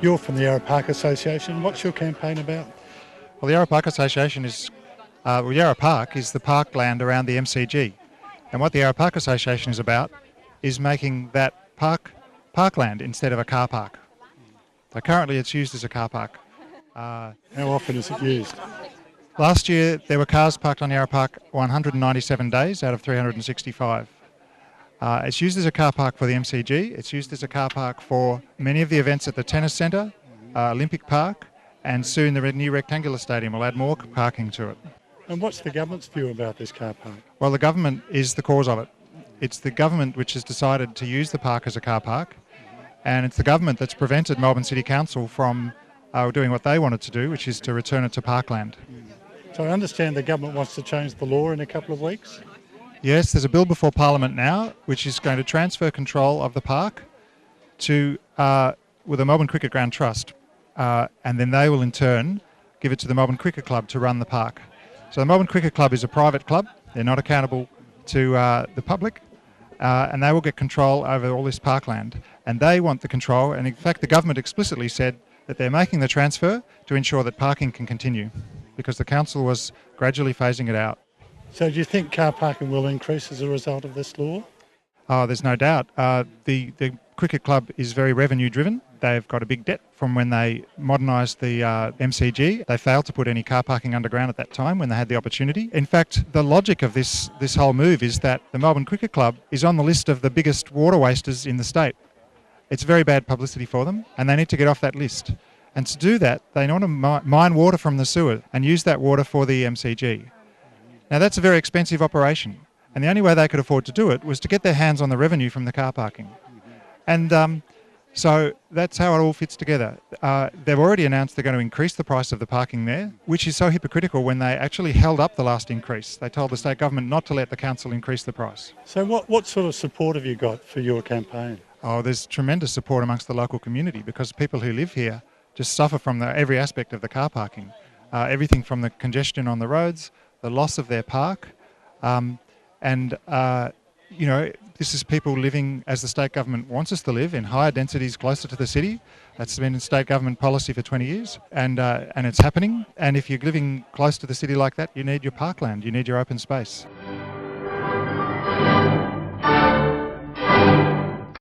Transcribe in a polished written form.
You're from the Yarra Park Association. What's your campaign about? Well, the Yarra Park Association is, Yarra Park is the parkland around the MCG. And what the Yarra Park Association is about is making that parkland instead of a car park. So currently it's used as a car park. How often is it used? Last year there were cars parked on Yarra Park 197 days out of 365. It's used as a car park for the MCG, it's used as a car park for many of the events at the tennis centre, Olympic Park, and soon the new rectangular stadium will add more parking to it. And what's the government's view about this car park? Well, the government is the cause of it. It's the government which has decided to use the park as a car park, and it's the government that's prevented Melbourne City Council from doing what they wanted to do, which is to return it to parkland. So I understand the government wants to change the law in a couple of weeks? Yes, there's a bill before Parliament now which is going to transfer control of the park to with the Melbourne Cricket Ground Trust, and then they will in turn give it to the Melbourne Cricket Club to run the park. So the Melbourne Cricket Club is a private club, they're not accountable to the public, and they will get control over all this parkland, and they want the control, and in fact the government explicitly said that they're making the transfer to ensure that parking can continue, because the council was gradually phasing it out. So do you think car parking will increase as a result of this law? Oh, there's no doubt. The cricket club is very revenue driven. They've got a big debt from when they modernised the MCG. They failed to put any car parking underground at that time when they had the opportunity. In fact, the logic of this whole move is that the Melbourne Cricket Club is on the list of the biggest water wasters in the state. It's very bad publicity for them, and they need to get off that list. And to do that, they want to mine water from the sewer and use that water for the MCG. Now that's a very expensive operation, and the only way they could afford to do it was to get their hands on the revenue from the car parking. And so that's how it all fits together. They've already announced they're going to increase the price of the parking there, which is so hypocritical when they actually held up the last increase. They told the state government not to let the council increase the price. So what sort of support have you got for your campaign? Oh, there's tremendous support amongst the local community because people who live here just suffer from every aspect of the car parking. Everything from the congestion on the roads, the loss of their park, this is people living as the state government wants us to live, in higher densities closer to the city. That's been state government policy for 20 years, and it's happening. And if you're living close to the city like that, you need your parkland, you need your open space.